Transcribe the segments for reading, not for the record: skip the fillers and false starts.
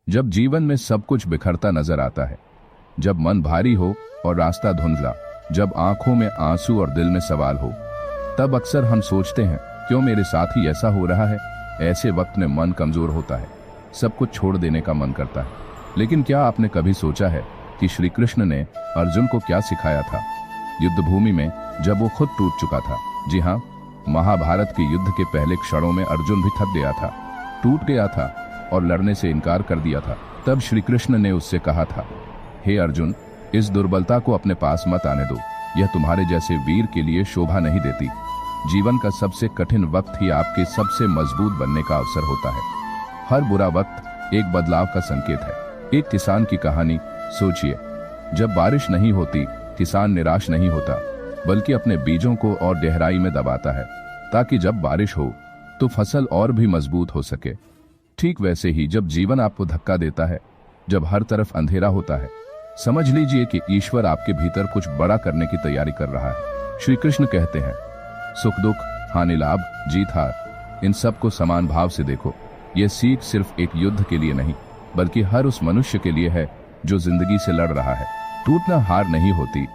जब जीवन में सब कुछ बिखरता नजर आता है, जब मन भारी हो और रास्ता धुंधला, जब आंखों में आंसू और दिल में सवाल हो, तब अक्सर हम सोचते हैं क्यों मेरे साथ ही ऐसा हो रहा है। ऐसे वक्त में मन कमजोर होता है, सब कुछ छोड़ देने का मन करता है। लेकिन क्या आपने कभी सोचा है कि श्री कृष्ण ने अर्जुन को क्या सिखाया था युद्ध भूमि में, जब वो खुद टूट चुका था। जी हाँ, महाभारत के युद्ध के पहले क्षणों में अर्जुन भी थक गया था, टूट गया था और लड़ने से इनकार कर दिया था। तब श्री कृष्ण ने उससे कहा था, हे अर्जुन, इस दुर्बलता को अपने पास मत आने दो, यह तुम्हारे जैसे वीर के लिए शोभा नहीं देती। जीवन का सबसे कठिन वक्त ही आपके सबसे मजबूत बनने का अवसर होता है। हर बुरा वक्त एक बदलाव का संकेत है। एक किसान की कहानी सोचिए। जब बारिश नहीं होती, किसान निराश नहीं होता, बल्कि अपने बीजों को और गहराई में दबाता है, ताकि जब बारिश हो तो फसल और भी मजबूत हो सके। ठीक वैसे ही जब जीवन आपको धक्का देता है, जब हर तरफ अंधेरा होता है, समझ लीजिए कि ईश्वर आपके भीतर कुछ बड़ा करने की तैयारी कर रहा है। श्री कृष्ण कहते हैं, सुख दुख, हानि लाभ, जीत हार, इन सब को समान भाव से देखो। यह सीख सिर्फ एक युद्ध के लिए नहीं, बल्कि हर उस मनुष्य के लिए है जो जिंदगी से लड़ रहा है। टूटना हार नहीं होती,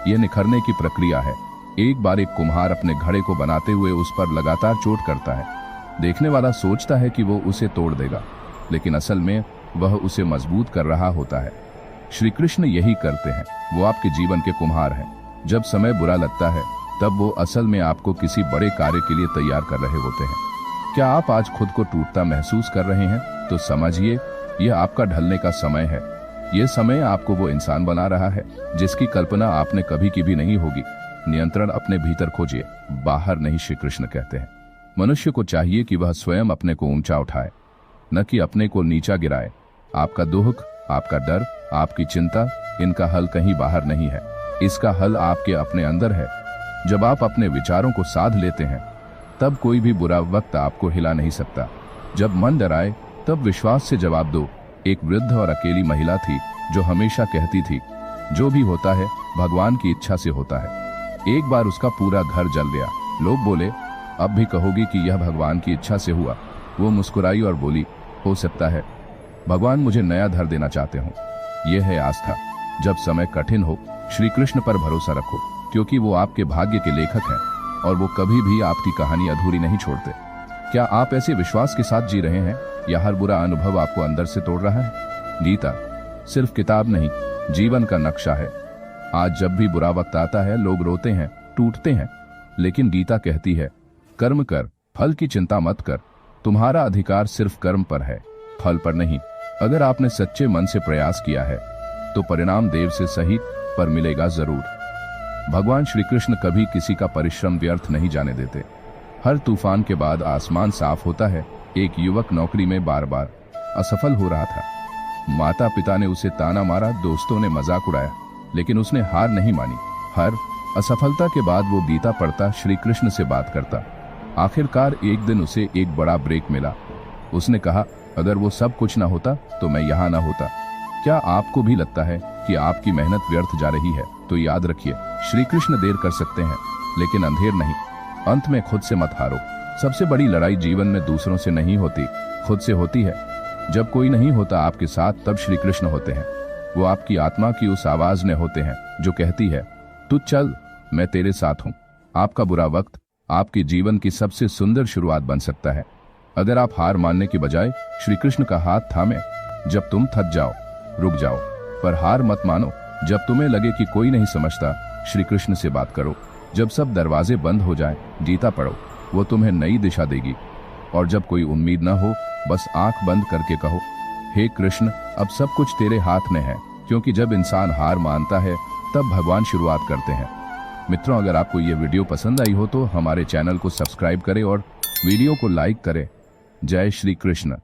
यह निखरने की प्रक्रिया है। एक बार एक कुम्हार अपने घड़े को बनाते हुए उस पर लगातार चोट करता है। देखने वाला सोचता है कि वो उसे तोड़ देगा, लेकिन असल में वह उसे मजबूत कर रहा होता है। श्री कृष्ण यही करते हैं, वो आपके जीवन के कुम्हार हैं। जब समय बुरा लगता है, तब वो असल में आपको किसी बड़े कार्य के लिए तैयार कर रहे होते हैं। क्या आप आज खुद को टूटता महसूस कर रहे हैं? तो समझिए, यह आपका ढलने का समय है। यह समय आपको वो इंसान बना रहा है जिसकी कल्पना आपने कभी की भी नहीं होगी। नियंत्रण अपने भीतर खोजिए, बाहर नहीं। श्री कृष्ण कहते हैं, मनुष्य को चाहिए कि वह स्वयं अपने को ऊंचा उठाए, न कि अपने को नीचा गिराए। आपका दुख, आपका डर, आपकी चिंता, इनका हल कहीं बाहर नहीं है। इसका हल आपके अपने अंदर है। जब आप अपने विचारों को साध लेते हैं, तब कोई भी बुरा वक्त आपको हिला नहीं सकता। जब मन डराए, तब विश्वास से जवाब दो। एक वृद्ध और अकेली महिला थी जो हमेशा कहती थी, जो भी होता है भगवान की इच्छा से होता है। एक बार उसका पूरा घर जल गया। लोग बोले, अब भी कहोगी कि यह भगवान की इच्छा से हुआ? वो मुस्कुराई और बोली, हो सकता है भगवान मुझे नया घर देना चाहते हो। यह है आस्था। जब समय कठिन हो, श्री कृष्ण पर भरोसा रखो, क्योंकि वो आपके भाग्य के लेखक हैं और वो कभी भी आपकी कहानी अधूरी नहीं छोड़ते। क्या आप ऐसे विश्वास के साथ जी रहे हैं, या हर बुरा अनुभव आपको अंदर से तोड़ रहा है? गीता सिर्फ किताब नहीं, जीवन का नक्शा है। आज जब भी बुरा वक्त आता है, लोग रोते हैं, टूटते हैं, लेकिन गीता कहती है, कर्म कर, फल की चिंता मत कर। तुम्हारा अधिकार सिर्फ कर्म पर है, फल पर नहीं। अगर आपने सच्चे मन से प्रयास किया है, तो परिणाम देर से सही पर मिलेगा जरूर। भगवान श्री कृष्ण कभी किसी का परिश्रम व्यर्थ नहीं जाने देते। हर तूफान के बाद आसमान साफ होता है। एक युवक नौकरी में बार बार असफल हो रहा था। माता पिता ने उसे ताना मारा, दोस्तों ने मजाक उड़ाया, लेकिन उसने हार नहीं मानी। हर असफलता के बाद वो गीता पढ़ता, श्री कृष्ण से बात करता। आखिरकार एक दिन उसे एक बड़ा ब्रेक मिला। उसने कहा, अगर वो सब कुछ ना होता तो मैं यहाँ ना होता। क्या आपको भी लगता है कि आपकी मेहनत व्यर्थ जा रही है? तो याद रखिए, श्री कृष्ण देर कर सकते हैं, लेकिन अंधेर नहीं। अंत में खुद से मत हारो। सबसे बड़ी लड़ाई जीवन में दूसरों से नहीं होती, खुद से होती है। जब कोई नहीं होता आपके साथ, तब श्री कृष्ण होते हैं। वो आपकी आत्मा की उस आवाज ने होते हैं जो कहती है, तू चल, मैं तेरे साथ हूँ। आपका बुरा वक्त आपके जीवन की सबसे सुंदर शुरुआत बन सकता है, अगर आप हार मानने की बजाय श्री कृष्ण का हाथ थामे। जब तुम थक जाओ, रुक जाओ, पर हार मत मानो। जब तुम्हें लगे कि कोई नहीं समझता, श्री कृष्ण से बात करो। जब सब दरवाजे बंद हो जाएं, गीता पढ़ो, वो तुम्हें नई दिशा देगी। और जब कोई उम्मीद ना हो, बस आंख बंद करके कहो, हे कृष्ण, अब सब कुछ तेरे हाथ में है। क्योंकि जब इंसान हार मानता है, तब भगवान शुरुआत करते हैं। मित्रों, अगर आपको ये वीडियो पसंद आई हो तो हमारे चैनल को सब्सक्राइब करें और वीडियो को लाइक करें। जय श्री कृष्ण।